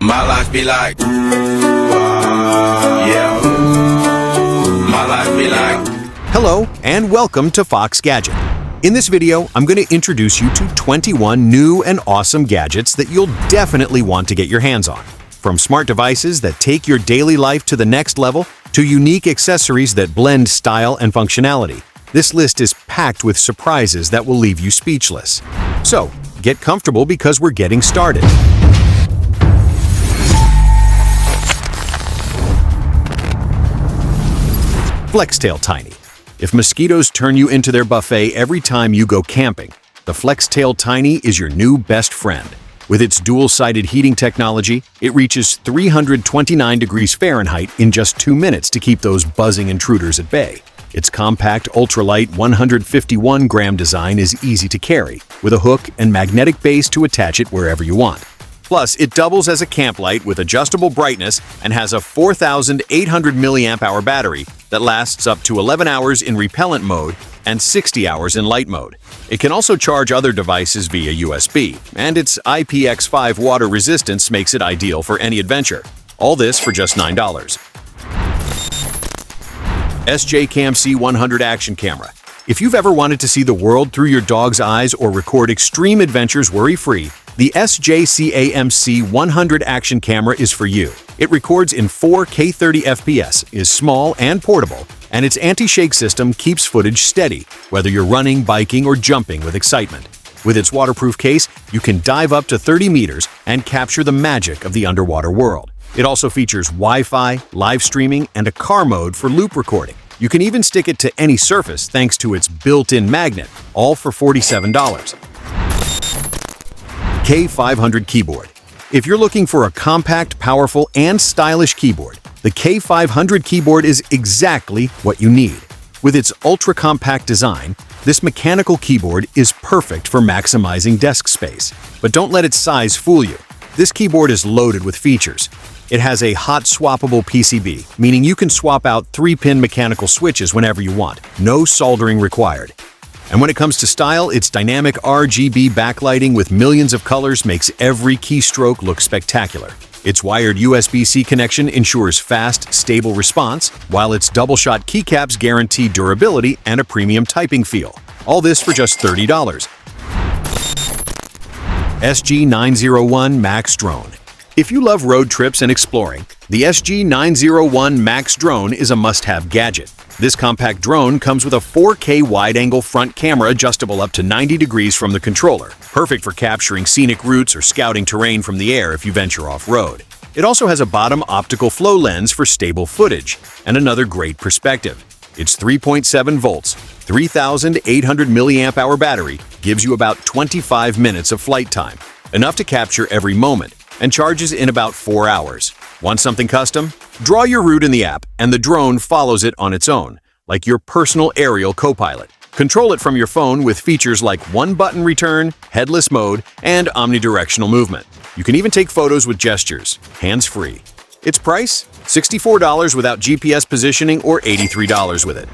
My life be like, yeah. My life be like. Hello and welcome to Fox Gadget. In this video, I'm going to introduce you to 21 new and awesome gadgets that you'll definitely want to get your hands on. From smart devices that take your daily life to the next level, to unique accessories that blend style and functionality, this list is packed with surprises that will leave you speechless. So, get comfortable because we're getting started. Flextail Tiny. If mosquitoes turn you into their buffet every time you go camping, the Flextail Tiny is your new best friend. With its dual-sided heating technology, it reaches 329 degrees Fahrenheit in just 2 minutes to keep those buzzing intruders at bay. Its compact, ultralight 151-gram design is easy to carry, with a hook and magnetic base to attach it wherever you want. Plus, it doubles as a camp light with adjustable brightness and has a 4,800 mAh battery that lasts up to 11 hours in repellent mode and 60 hours in light mode. It can also charge other devices via USB, and its IPX5 water resistance makes it ideal for any adventure. All this for just $9. SJCAMC 100 Action Camera. If you've ever wanted to see the world through your dog's eyes or record extreme adventures worry-free, the SJCAMC 100 Action Camera is for you. It records in 4K 30 FPS, is small and portable, and its anti-shake system keeps footage steady, whether you're running, biking, or jumping with excitement. With its waterproof case, you can dive up to 30 meters and capture the magic of the underwater world. It also features Wi-Fi, live streaming, and a car mode for loop recording. You can even stick it to any surface thanks to its built-in magnet, all for $47. K500 Keyboard. If you're looking for a compact, powerful, and stylish keyboard, the K500 Keyboard is exactly what you need. With its ultra-compact design, this mechanical keyboard is perfect for maximizing desk space. But don't let its size fool you. This keyboard is loaded with features. It has a hot swappable PCB, meaning you can swap out 3-pin mechanical switches whenever you want. No soldering required. And when it comes to style, its dynamic RGB backlighting with millions of colors makes every keystroke look spectacular. Its wired USB-C connection ensures fast, stable response, while its double-shot keycaps guarantee durability and a premium typing feel. All this for just $30. SG901 Max Drone. If you love road trips and exploring, the SG901 Max Drone is a must-have gadget. This compact drone comes with a 4K wide-angle front camera adjustable up to 90 degrees from the controller, perfect for capturing scenic routes or scouting terrain from the air if you venture off-road. It also has a bottom optical flow lens for stable footage, and another great perspective. Its 3.7 volts, 3,800 mAh battery gives you about 25 minutes of flight time, enough to capture every moment, and charges in about 4 hours. Want something custom? Draw your route in the app, and the drone follows it on its own, like your personal aerial co-pilot. Control it from your phone with features like one-button return, headless mode, and omnidirectional movement. You can even take photos with gestures, hands-free. Its price? $64 without GPS positioning or $83 with it.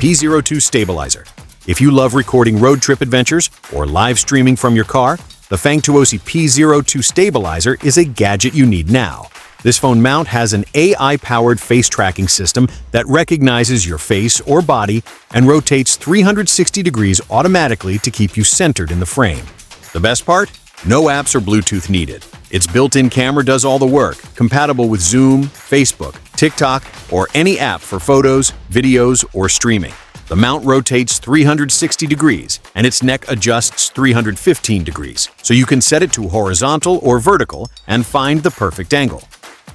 P02 Stabilizer. If you love recording road trip adventures or live streaming from your car, the Fangtuosi P02 Stabilizer is a gadget you need now. This phone mount has an AI-powered face tracking system that recognizes your face or body and rotates 360 degrees automatically to keep you centered in the frame. The best part? No apps or Bluetooth needed. Its built-in camera does all the work, compatible with Zoom, Facebook, TikTok, or any app for photos, videos, or streaming. The mount rotates 360 degrees, and its neck adjusts 315 degrees, so you can set it to horizontal or vertical and find the perfect angle.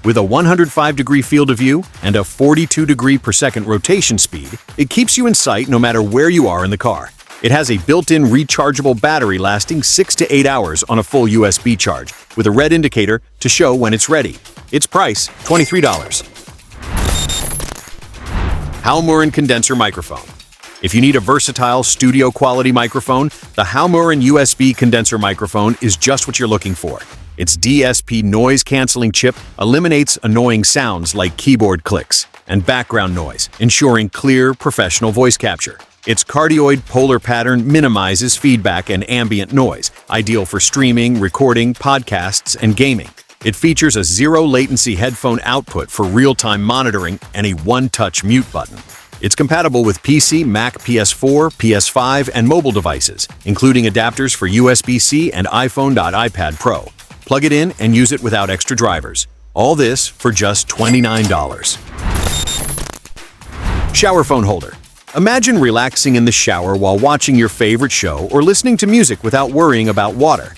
With a 105-degree field of view and a 42-degree-per-second rotation speed, it keeps you in sight no matter where you are in the car. It has a built-in rechargeable battery lasting 6 to 8 hours on a full USB charge, with a red indicator to show when it's ready. Its price, $23. Halmurin Condenser Microphone. If you need a versatile studio-quality microphone, the Halmurin USB condenser microphone is just what you're looking for. Its DSP noise-canceling chip eliminates annoying sounds like keyboard clicks and background noise, ensuring clear, professional voice capture. Its cardioid polar pattern minimizes feedback and ambient noise, ideal for streaming, recording, podcasts, and gaming. It features a zero-latency headphone output for real-time monitoring and a one-touch mute button. It's compatible with PC, Mac, PS4, PS5, and mobile devices, including adapters for USB-C and iPhone.iPad Pro. Plug it in and use it without extra drivers. All this for just $29. Shower phone holder. Imagine relaxing in the shower while watching your favorite show or listening to music without worrying about water.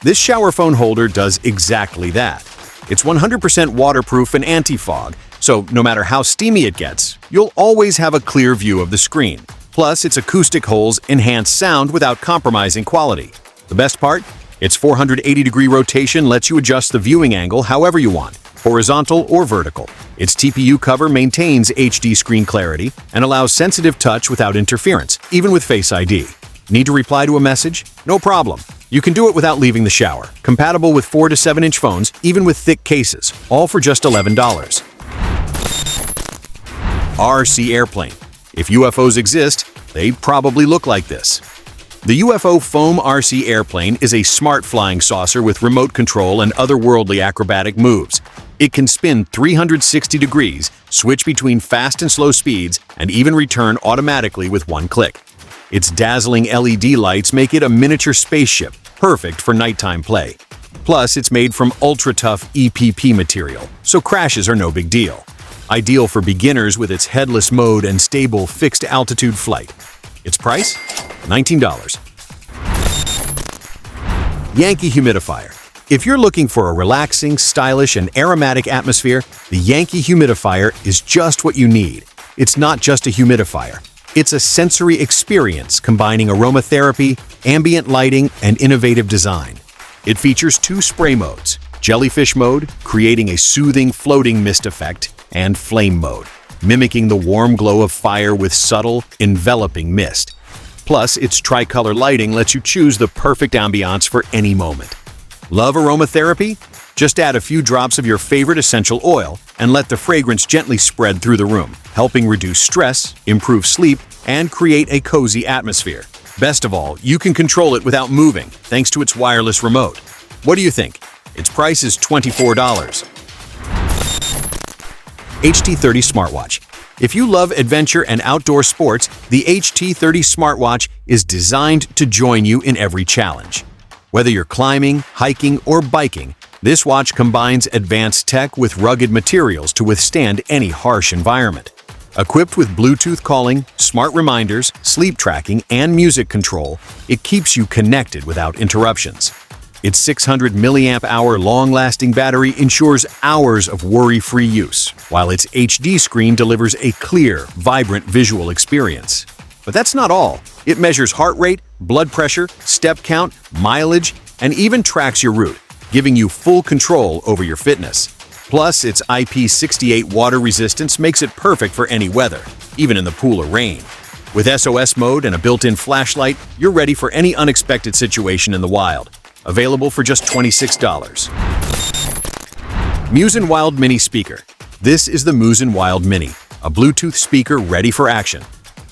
This shower phone holder does exactly that. It's 100% waterproof and anti-fog, so no matter how steamy it gets, you'll always have a clear view of the screen. Plus, its acoustic holes enhance sound without compromising quality. The best part? Its 480-degree rotation lets you adjust the viewing angle however you want, horizontal or vertical. Its TPU cover maintains HD screen clarity and allows sensitive touch without interference, even with Face ID. Need to reply to a message? No problem. You can do it without leaving the shower. Compatible with 4 to 7-inch phones, even with thick cases, all for just $11. RC Airplane. If UFOs exist, they probably look like this. The UFO Foam RC Airplane is a smart flying saucer with remote control and otherworldly acrobatic moves. It can spin 360 degrees, switch between fast and slow speeds, and even return automatically with one click. Its dazzling LED lights make it a miniature spaceship, perfect for nighttime play. Plus, it's made from ultra-tough EPP material, so crashes are no big deal. Ideal for beginners with its headless mode and stable fixed-altitude flight. Its price? $19. Yankee Humidifier. If you're looking for a relaxing, stylish, and aromatic atmosphere, the Yankee Humidifier is just what you need. It's not just a humidifier. It's a sensory experience combining aromatherapy, ambient lighting, and innovative design. It features 2 spray modes, jellyfish mode, creating a soothing floating mist effect, and flame mode, mimicking the warm glow of fire with subtle, enveloping mist. Plus, its tricolor lighting lets you choose the perfect ambiance for any moment. Love aromatherapy? Just add a few drops of your favorite essential oil and let the fragrance gently spread through the room, helping reduce stress, improve sleep, and create a cozy atmosphere. Best of all, you can control it without moving, thanks to its wireless remote. What do you think? Its price is $24. HD30 Smartwatch. If you love adventure and outdoor sports, the HD30 Smartwatch is designed to join you in every challenge. Whether you're climbing, hiking, or biking, this watch combines advanced tech with rugged materials to withstand any harsh environment. Equipped with Bluetooth calling, smart reminders, sleep tracking, and music control, it keeps you connected without interruptions. Its 600 mAh long-lasting battery ensures hours of worry-free use, while its HD screen delivers a clear, vibrant visual experience. But that's not all. It measures heart rate, blood pressure, step count, mileage, and even tracks your route, giving you full control over your fitness. Plus, its IP68 water resistance makes it perfect for any weather, even in the pool or rain. With SOS mode and a built-in flashlight, you're ready for any unexpected situation in the wild. Available for just $26. Musen Wild Mini Speaker. This is the Musen Wild Mini, a Bluetooth speaker ready for action.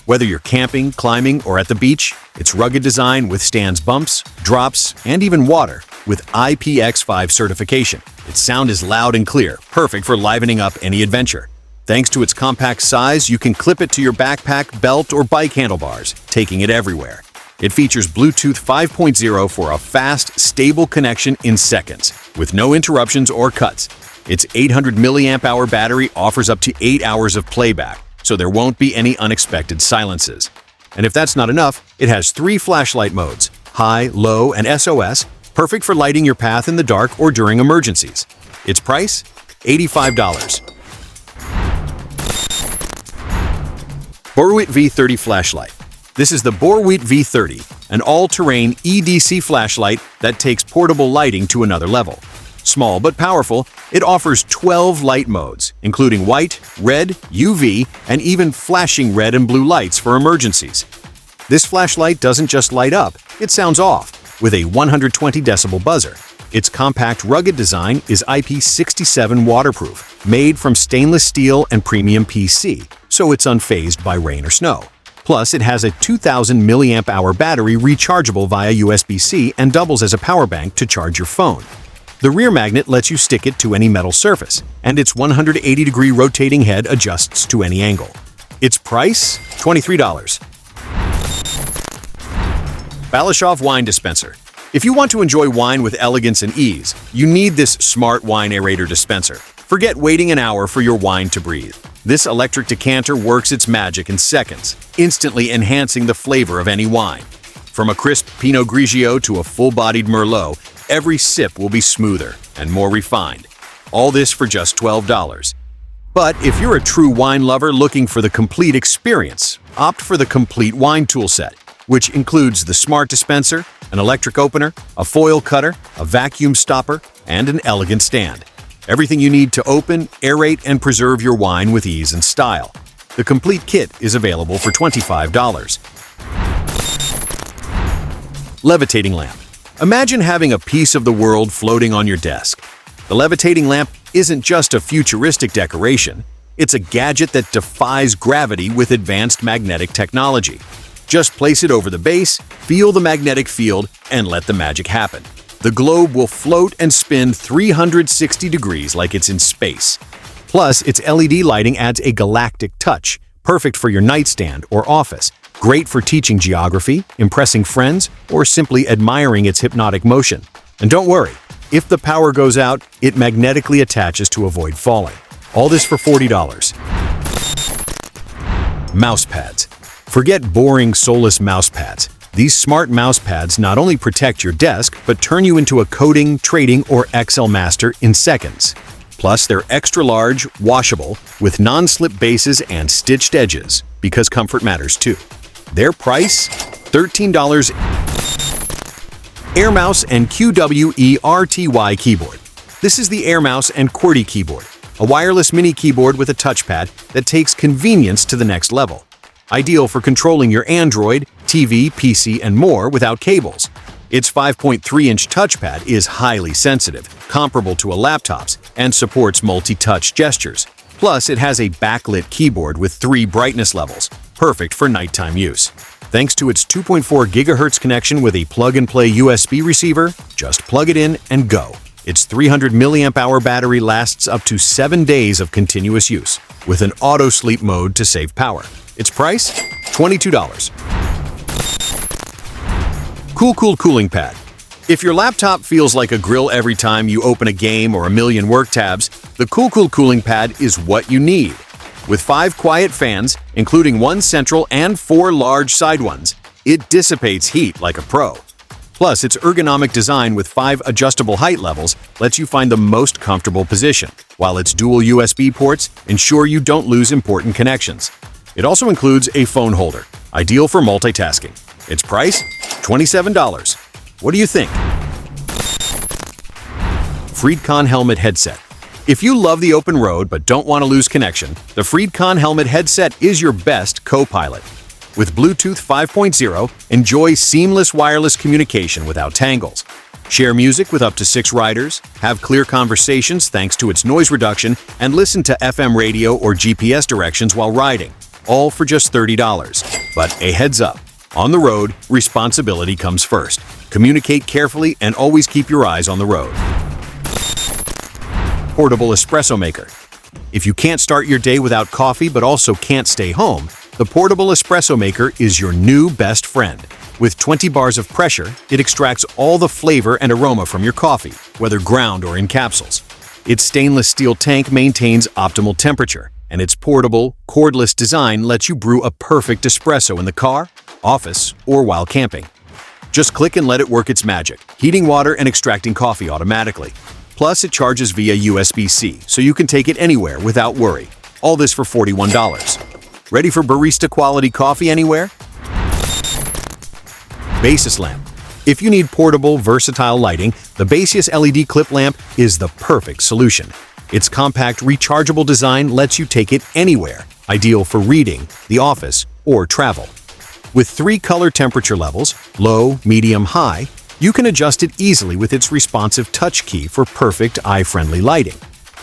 Whether you're camping, climbing, or at the beach, its rugged design withstands bumps, drops, and even water with IPX5 certification. Its sound is loud and clear, perfect for livening up any adventure. Thanks to its compact size, you can clip it to your backpack, belt, or bike handlebars, taking it everywhere. It features Bluetooth 5.0 for a fast, stable connection in seconds, with no interruptions or cuts. Its 800 mAh battery offers up to 8 hours of playback, so there won't be any unexpected silences. And if that's not enough, it has 3 flashlight modes, high, low, and SOS, perfect for lighting your path in the dark or during emergencies. Its price? $85. Borweit V30 Flashlight. This is the Borweit V30, an all-terrain EDC flashlight that takes portable lighting to another level. Small but powerful, it offers 12 light modes, including white, red, UV, and even flashing red and blue lights for emergencies. This flashlight doesn't just light up, it sounds off, with a 120 decibel buzzer. Its compact, rugged design is IP67 waterproof, made from stainless steel and premium PC, so it's unfazed by rain or snow. Plus, it has a 2000 milliamp hour battery rechargeable via USB-C and doubles as a power bank to charge your phone. The rear magnet lets you stick it to any metal surface, and its 180-degree rotating head adjusts to any angle. Its price? $23. Balishov Wine Dispenser. If you want to enjoy wine with elegance and ease, you need this smart wine aerator dispenser. Forget waiting an hour for your wine to breathe. This electric decanter works its magic in seconds, instantly enhancing the flavor of any wine. From a crisp Pinot Grigio to a full-bodied Merlot, every sip will be smoother and more refined. All this for just $12. But if you're a true wine lover looking for the complete experience, opt for the complete wine tool set, which includes the smart dispenser, an electric opener, a foil cutter, a vacuum stopper, and an elegant stand. Everything you need to open, aerate, and preserve your wine with ease and style. The complete kit is available for $25. Levitating Lamp. Imagine having a piece of the world floating on your desk. The levitating lamp isn't just a futuristic decoration, it's a gadget that defies gravity with advanced magnetic technology. Just place it over the base, feel the magnetic field, and let the magic happen. The globe will float and spin 360 degrees like it's in space. Plus, its LED lighting adds a galactic touch, perfect for your nightstand or office. Great for teaching geography, impressing friends, or simply admiring its hypnotic motion. And don't worry, if the power goes out, it magnetically attaches to avoid falling. All this for $40. Mouse pads. Forget boring, soulless mouse pads. These smart mouse pads not only protect your desk, but turn you into a coding, trading, or Excel master in seconds. Plus, they're extra large, washable, with non-slip bases and stitched edges, because comfort matters too. Their price? $13. Air Mouse and QWE RTY Keyboard. This is the Air Mouse and QWERTY Keyboard, a wireless mini keyboard with a touchpad that takes convenience to the next level. Ideal for controlling your Android, TV, PC, and more without cables. Its 5.3-inch touchpad is highly sensitive, comparable to a laptop's, and supports multi-touch gestures. Plus, it has a backlit keyboard with 3 brightness levels, perfect for nighttime use. Thanks to its 2.4 GHz connection with a plug-and-play USB receiver, just plug it in and go. Its 300 mAh battery lasts up to 7 days of continuous use, with an auto-sleep mode to save power. Its price? $22. CoolCool Cooling Pad. If your laptop feels like a grill every time you open a game or a million work tabs, the CoolCool Cooling Pad is what you need. With 5 quiet fans, including 1 central and 4 large side ones, it dissipates heat like a pro. Plus, its ergonomic design with 5 adjustable height levels lets you find the most comfortable position, while its dual USB ports ensure you don't lose important connections. It also includes a phone holder, ideal for multitasking. Its price? $27. What do you think? Freedon Helmet Headset. If you love the open road but don't want to lose connection, the Freedon Helmet Headset is your best co-pilot. With Bluetooth 5.0, enjoy seamless wireless communication without tangles. Share music with up to 6 riders, have clear conversations thanks to its noise reduction, and listen to FM radio or GPS directions while riding. All for just $30. But a heads up, on the road, responsibility comes first. Communicate carefully and always keep your eyes on the road. Portable Espresso Maker. If you can't start your day without coffee but also can't stay home, the Portable Espresso Maker is your new best friend. With 20 bars of pressure, it extracts all the flavor and aroma from your coffee, whether ground or in capsules. Its stainless steel tank maintains optimal temperature, and its portable, cordless design lets you brew a perfect espresso in the car, office, or while camping. Just click and let it work its magic, heating water and extracting coffee automatically. Plus, it charges via USB-C, so you can take it anywhere without worry. All this for $41. Ready for barista-quality coffee anywhere? Basius lamp. If you need portable, versatile lighting, the Basius LED clip lamp is the perfect solution. Its compact, rechargeable design lets you take it anywhere, ideal for reading, the office, or travel. With 3 color temperature levels, low, medium, high, you can adjust it easily with its responsive touch key for perfect eye-friendly lighting.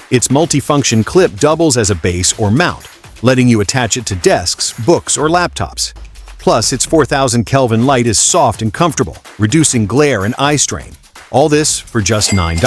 Its multifunction clip doubles as a base or mount, letting you attach it to desks, books, or laptops. Plus, its 4000 Kelvin light is soft and comfortable, reducing glare and eye strain. All this for just $9.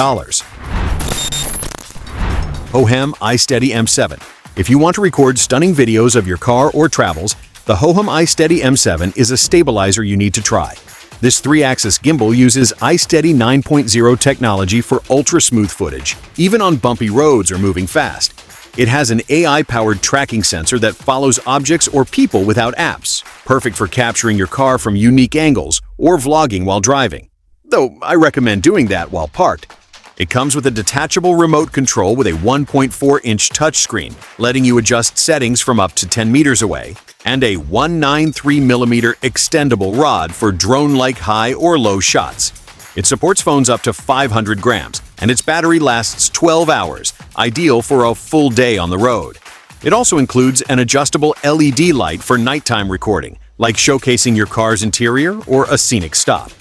HMI Steady M7. If you want to record stunning videos of your car or travels, the HMI Steady M7 is a stabilizer you need to try. This 3-axis gimbal uses iSteady 9.0 technology for ultra-smooth footage, even on bumpy roads or moving fast. It has an AI-powered tracking sensor that follows objects or people without apps, perfect for capturing your car from unique angles or vlogging while driving. Though I recommend doing that while parked. It comes with a detachable remote control with a 1.4-inch touchscreen, letting you adjust settings from up to 10 meters away, and a 193mm extendable rod for drone-like high or low shots. It supports phones up to 500 grams, and its battery lasts 12 hours, ideal for a full day on the road. It also includes an adjustable LED light for nighttime recording, like showcasing your car's interior or a scenic stop.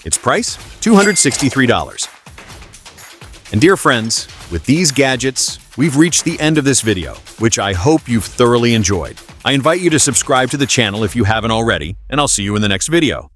Its price? $263. And dear friends, with these gadgets, we've reached the end of this video, which I hope you've thoroughly enjoyed. I invite you to subscribe to the channel if you haven't already, and I'll see you in the next video.